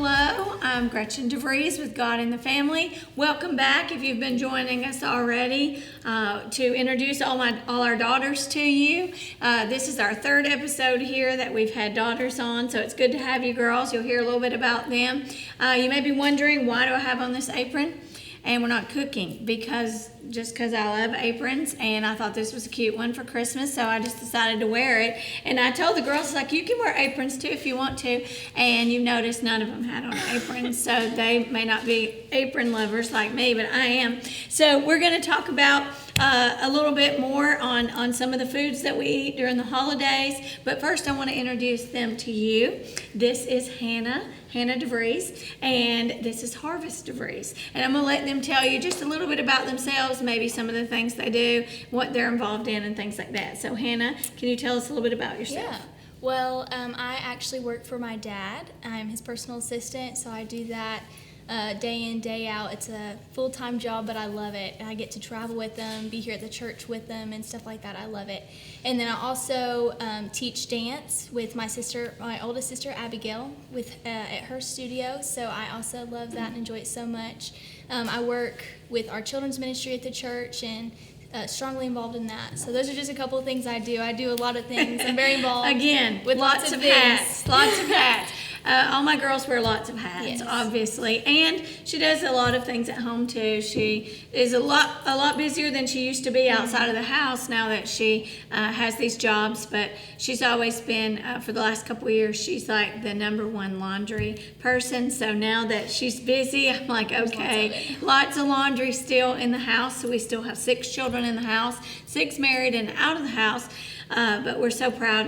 Hello, I'm Gretchen DeVries with God in the Family. Welcome back if you've been joining us already to introduce all our daughters to you. This is our third episode here that we've had daughters on, so it's good to have you girls. You'll hear a little bit about them. You may be wondering, why do I have on this apron? And we're not cooking because I love aprons, and I thought this was a cute one for Christmas, so I just decided to wear it. And I told the girls, like, you can wear aprons too if you want to. And you notice none of them had on aprons, so they may not be apron lovers like me, but I am. So we're going to talk about a little bit more on some of the foods that we eat during the holidays. But first, I want to introduce them to you. This is Hannah DeVries, and this is Harvest DeVries. And I'm going to let them tell you just a little bit about themselves, maybe some of the things they do, what they're involved in, and things like that. So Hannah, can you tell us a little bit about yourself? Yeah. Well, I actually work for my dad. I'm his personal assistant, so I do that day in, day out. It's a full-time job, but I love it. I get to travel with them, be here at the church with them, and stuff like that. I love it. And then I also teach dance with my oldest sister, Abigail, at her studio. So I also love that and enjoy it so much. I work with our children's ministry at the church and strongly involved in that. So those are just a couple of things I do. I do a lot of things. I'm very involved. Again, with lots of hats. Lots of hats. All my girls wear lots of hats, yes. Obviously, and she does a lot of things at home too. She is a lot busier than she used to be outside of the house now that she has these jobs. But she's always been, for the last couple of years, she's like the number one laundry person. So now that she's busy, I'm like, okay, lots of laundry still in the house. So we still have 6 children in the house, 6 married and out of the house. But we're so proud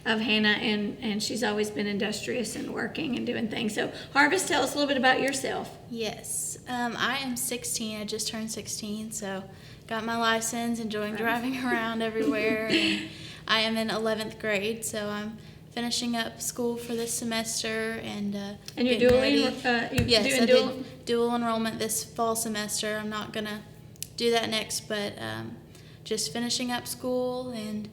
of Hannah, and she's always been industrious and working and doing things. So Harvest, tell us a little bit about yourself. Yes, I am 16. I just turned 16, so got my license, enjoying driving around everywhere. And I am in 11th grade, so I'm finishing up school for this semester and you're doing yes, I did dual enrollment this fall semester. I'm not gonna do that next, but just finishing up school, and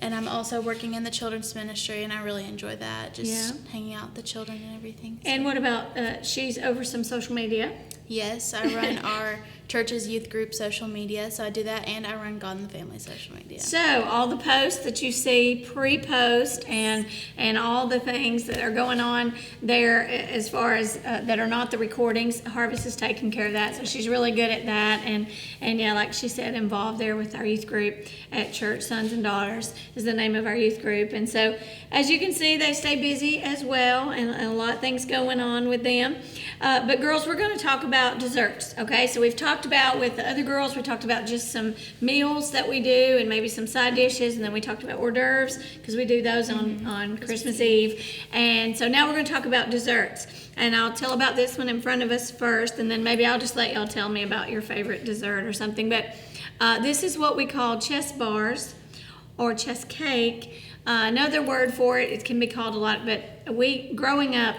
I'm also working in the children's ministry, and I really enjoy that, just hanging out with the children and everything. So. And what about, she's over some social media? Yes, I run our church's youth group social media, so I do that, and I run God in the Family social media. So all the posts that you see pre-post and all the things that are going on there as far as that are not the recordings, Harvest is taking care of that, so she's really good at that. And yeah, like she said, involved there with our youth group at church. Sons and Daughters is the name of our youth group. And so as you can see, they stay busy as well, and a lot of things going on with them. But girls, we're going to talk about desserts, okay? So we've talked about with the other girls, we talked about just some meals that we do and maybe some side dishes, and then we talked about hors d'oeuvres because we do those on Christmas Eve. And so now we're going to talk about desserts. And I'll tell about this one in front of us first, and then maybe I'll just let y'all tell me about your favorite dessert or something. But this is what we call chess bars or chess cake. Another word for it can be called a lot, but growing up,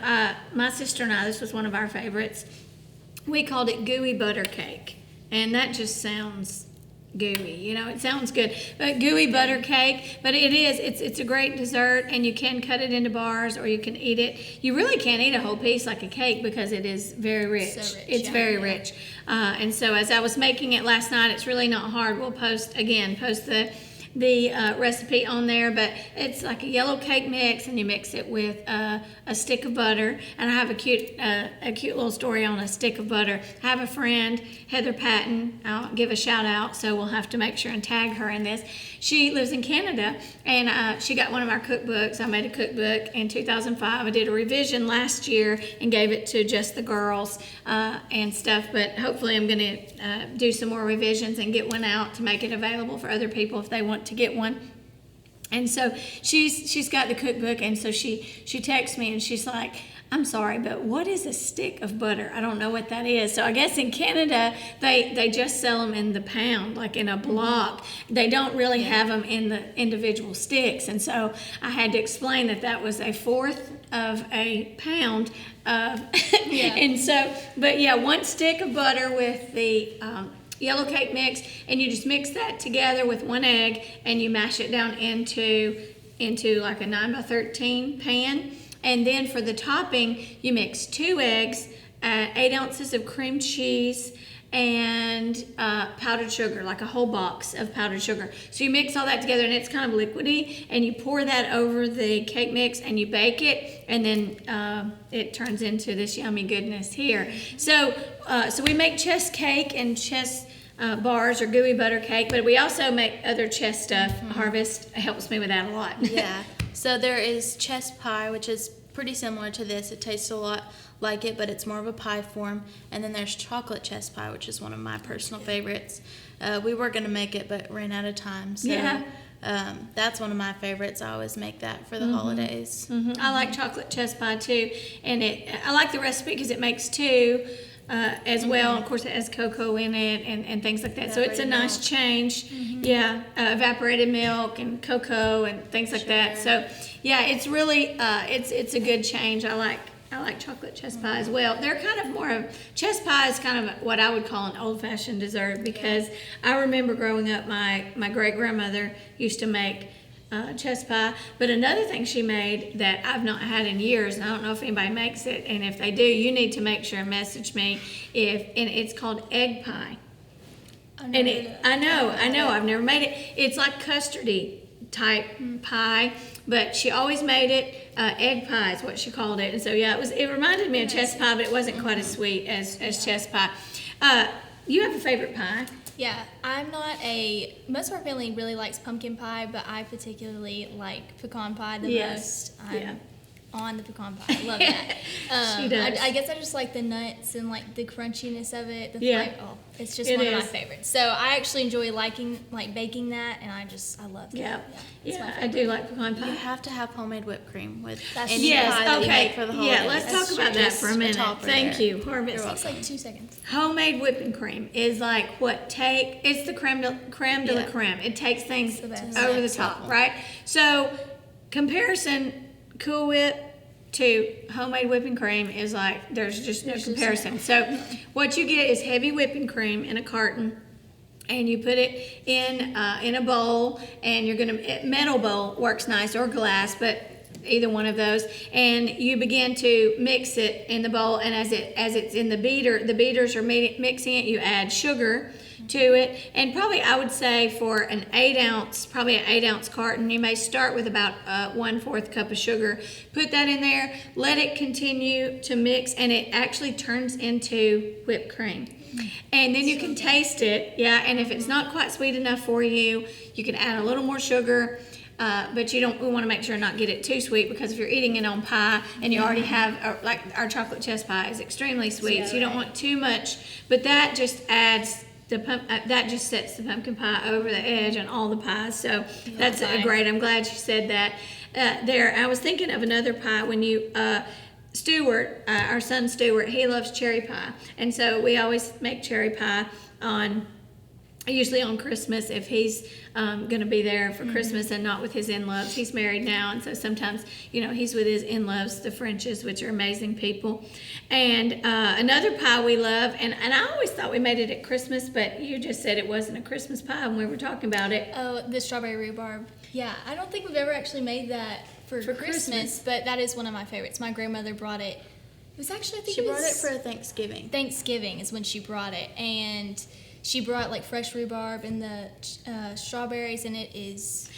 my sister and I, this was one of our favorites, we called it gooey butter cake. And that just sounds gooey, it sounds good. But gooey butter cake, but it's a great dessert, and you can cut it into bars or you can eat it. You really can't eat a whole piece like a cake because it is very rich. So rich, it's very rich. And so as I was making it last night, it's really not hard. We'll post the recipe on there, but it's like a yellow cake mix, and you mix it with a stick of butter. And I have a cute little story on a stick of butter. I have a friend, Heather Patton, I'll give a shout out, so we'll have to make sure and tag her in this. She lives in Canada, and she got one of our cookbooks. I made a cookbook in 2005. I did a revision last year and gave it to just the girls and stuff, but hopefully I'm going to do some more revisions and get one out to make it available for other people if they want to get one. And so she's got the cookbook, and so she texts me and she's like, I'm sorry, but what is a stick of butter? I don't know what that is. So I guess in Canada, they just sell them in the pound, like in a block. They don't really have them in the individual sticks. And so I had to explain that was a fourth of a pound of, and so, but yeah, 1 stick of butter with the yellow cake mix, and you just mix that together with 1 egg, and you mash it down into like a 9 by 13 pan. And then for the topping, you mix 2 eggs, 8 ounces of cream cheese, and powdered sugar, like a whole box of powdered sugar. So you mix all that together, and it's kind of liquidy, and you pour that over the cake mix, and you bake it, and then it turns into this yummy goodness here. So we make chess cake and chess bars or gooey butter cake, but we also make other chess stuff. Harvest helps me with that a lot. Yeah. So there is chess pie, which is pretty similar to this. It tastes a lot like it, but it's more of a pie form. And then there's chocolate chess pie, which is one of my personal favorites. We were going to make it, but ran out of time. So Yeah. That's one of my favorites. I always make that for the holidays. I like chocolate chess pie too, and I like the recipe because it makes 2 as well. Of course, it has cocoa in it and things like that. So it's a nice change. Yeah, evaporated milk and cocoa and things like that. So yeah, it's really it's a good change. I like chocolate chess pie as well. They're kind of more of, chess pie is kind of what I would call an old-fashioned dessert, because I remember growing up, my great-grandmother used to make chess pie. But another thing she made that I've not had in years, and I don't know if anybody makes it, and if they do, you need to make sure and message me, and it's called egg pie. And I know, I've never made it. It's like custardy type pie, but she always made it egg pie is what she called it. And so yeah, it reminded me of chess pie, but it wasn't quite as sweet as chess pie. You have a favorite pie? Yeah, most of our family really likes pumpkin pie, but I particularly like pecan pie the most. I'm on the pecan pie. I love that. She does. I guess I just like the nuts and like the crunchiness of it. Yeah. Flavor. Oh, it's just one of my favorites. So I actually enjoy baking that, and I love that. Yeah, it's my I do like pecan pie. You have to have homemade whipped cream with That's any pie that you make for the holidays. Yeah, let's talk about that for a minute. Thank you, Harvest. It's like 2 seconds. Homemade whipping cream is like it's the creme de la creme. It takes things over the top, right? So comparison, Cool Whip to homemade whipping cream is like, there's just no comparison. So what you get is heavy whipping cream in a carton, and you put it in a bowl, and metal bowl works nice, or glass, but either one of those, and you begin to mix it in the bowl, and as it's in the beaters are mixing it, you add sugar to it, and probably I would say for an 8 ounce carton, you may start with about 1/4 cup of sugar. Put that in there, let it continue to mix, and it actually turns into whipped cream. And then you can taste it, and if it's not quite sweet enough for you, you can add a little more sugar. But we want to make sure not get it too sweet, because if you're eating it on pie and you already have, like our chocolate chess pie is extremely sweet, so you don't want too much. But that just adds that just sets the pumpkin pie over the edge on all the pies. So that's great. I'm glad you said that. I was thinking of another pie when you. Stuart, our son Stuart, he loves cherry pie, and so we always make cherry pie usually on Christmas if he's going to be there for Christmas and not with his in-laws. He's married now, and so sometimes, he's with his in-laws, the Frenches, which are amazing people. And another pie we love, and I always thought we made it at Christmas, but you just said it wasn't a Christmas pie when we were talking about it. Oh, the strawberry rhubarb. Yeah, I don't think we've ever actually made that for Christmas, but that is one of my favorites. My grandmother brought it. It was actually, I think she brought it for Thanksgiving. Thanksgiving is when she brought it, and she brought like fresh rhubarb and the strawberries, and it's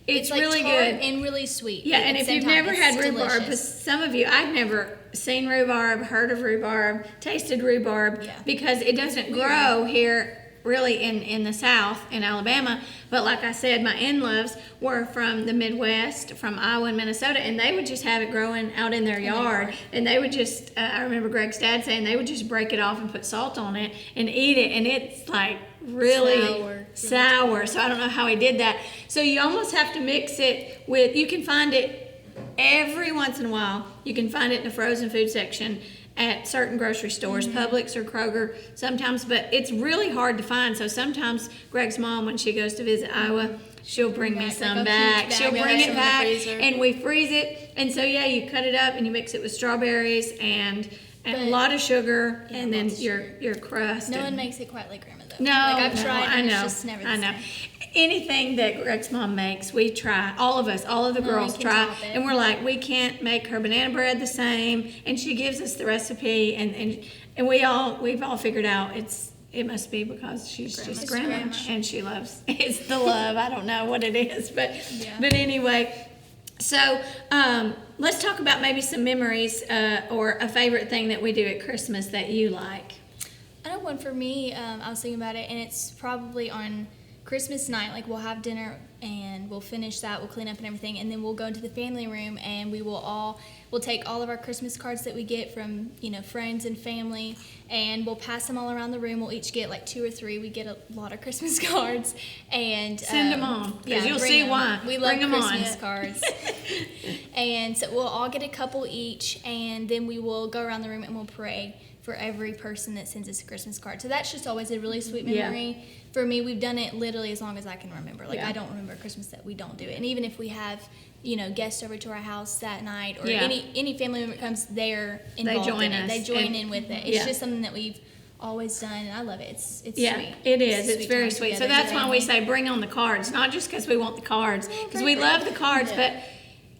like really tart good and really sweet. Yeah, and if you've never had rhubarb, because some of you, I've never seen rhubarb, heard of rhubarb, tasted rhubarb, because it doesn't grow here really in the South, in Alabama. But like I said, my in-laws were from the Midwest, from Iowa and Minnesota, and they would just have it growing out in their yard. And they would just, I remember Greg's dad saying they would just break it off and put salt on it and eat it, and it's like really sour. So I don't know how he did that. So you almost have to mix it with, you can find it every once in a while. You can find it in the frozen food section at certain grocery stores, Publix or Kroger sometimes, but it's really hard to find. So sometimes Greg's mom, when she goes to visit Iowa, she'll bring me some back. She'll bring it back, and we freeze it. And so you cut it up and you mix it with strawberries and a lot of sugar, and then your crust. No one makes it quite like Grandma though. No, I've tried. I know. It's just never the same. anything that Greg's mom makes, we try. All of us, all of the No one girls can try, top it. and we're like, we can't make her banana bread the same. And she gives us the recipe, and we've all figured out it must be because she's just grandma, and she loves. It's the love. I don't know what it is, but anyway. So let's talk about maybe some memories or a favorite thing that we do at Christmas that you like. I know one for me, I was thinking about it, and it's probably on Christmas night. Like, we'll have dinner and we'll finish that, we'll clean up and everything, and then we'll go into the family room and we'll take all of our Christmas cards that we get from, friends and family, and we'll pass them all around the room. We'll each get like 2 or 3. We get a lot of Christmas cards, and send them on, because you'll bring see them. why. We love Bring them Christmas on. cards. And so we'll all get a couple each, and then we will go around the room and we'll pray for every person that sends us a Christmas card. So that's just always a really sweet memory. For me, we've done it literally as long as I can remember. Like, I don't remember Christmas that we don't do it. And even if we have, guests over to our house that night, or any family member comes, they're involved in it. They join in with it. It's just something that we've always done, and I love it. It's sweet. It is. It's sweet very time sweet. So together that's as a why we family. say bring on the cards, not just because we want the cards, because we love the cards, but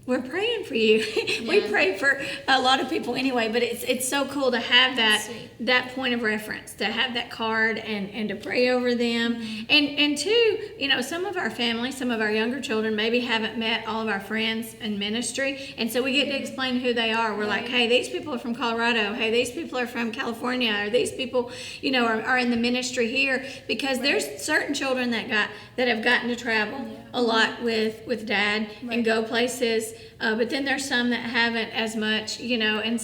we're praying for you. We pray for a lot of people anyway, but it's so cool to have that point of reference, to have that card and to pray over them. And two, some of our family, some of our younger children maybe haven't met all of our friends in ministry, and so we get to explain who they are. We're like, hey, these people are from Colorado. Hey, these people are from California. Or these people, are in the ministry here, because there's certain children that have gotten to travel a lot with Dad and go places. But then there's some that haven't as much, and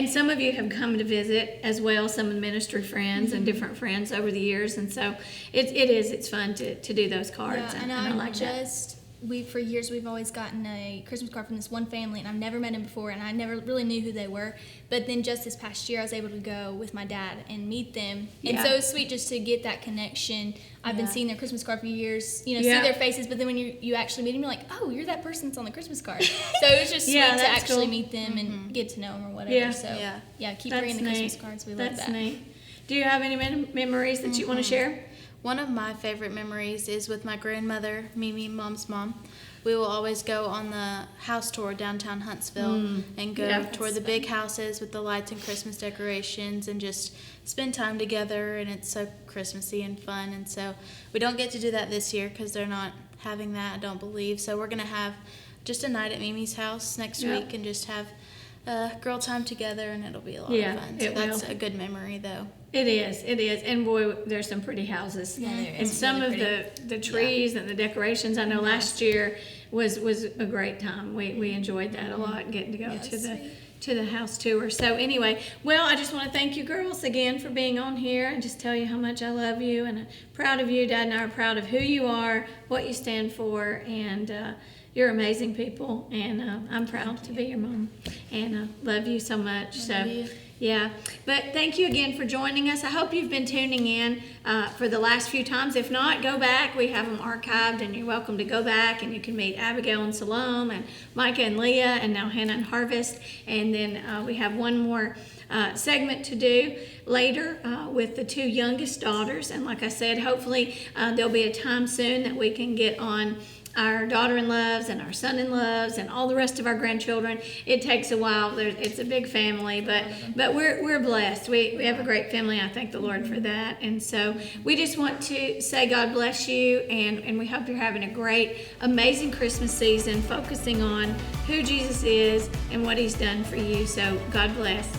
some of you have come to visit as well, some of the ministry friends and different friends over the years, and so it's fun to do those cards. Yeah, and I like that. For years we've always gotten a Christmas card from this one family, and I've never met him before, and I never really knew who they were. But then just this past year I was able to go with my dad and meet them, and so it's sweet just to get that connection. I've been seeing their Christmas card for years, see their faces, but then when you actually meet them, you're like, oh, you're that person that's on the Christmas card. So it was just sweet to actually meet them and get to know them or whatever. Keep bringing the Christmas cards. We love that. That's neat. Do you have any memories that you want to share? One of my favorite memories is with my grandmother, Mimi, Mom's mom. We will always go on the house tour downtown Huntsville and go tour the big houses with the lights and Christmas decorations and just spend time together, and it's so Christmassy and fun. And so we don't get to do that this year because they're not having that, I don't believe. So we're going to have just a night at Mimi's house next week and just have girl time together, and it'll be a lot of fun. So that's a good memory, though. It is, and boy, there's some pretty houses. Yeah, there and is. some Really of the trees and the decorations. I know last year was a great time. We enjoyed that a lot, getting to go to the house tour. So anyway, well, I just want to thank you girls again for being on here, and just tell you how much I love you, and I'm proud of you. Dad and I are proud of who you are, what you stand for, and you're amazing people, and I'm proud to be your mom, and love you so much. Yeah, but thank you again for joining us. I hope you've been tuning in for the last few times. If not, go back. We have them archived, and you're welcome to go back, and you can meet Abigail and Salome, and Micah and Leah, and now Hannah and Harvest. And then we have one more segment to do later with the 2 youngest daughters. And like I said, hopefully there'll be a time soon that we can get on our daughter-in-laws and our son-in-laws and all the rest of our grandchildren. It takes a while. It's a big family, but we're blessed. We have a great family. I thank the Lord for that. And so we just want to say God bless you, and we hope you're having a great, amazing Christmas season, focusing on who Jesus is and what He's done for you. So God bless.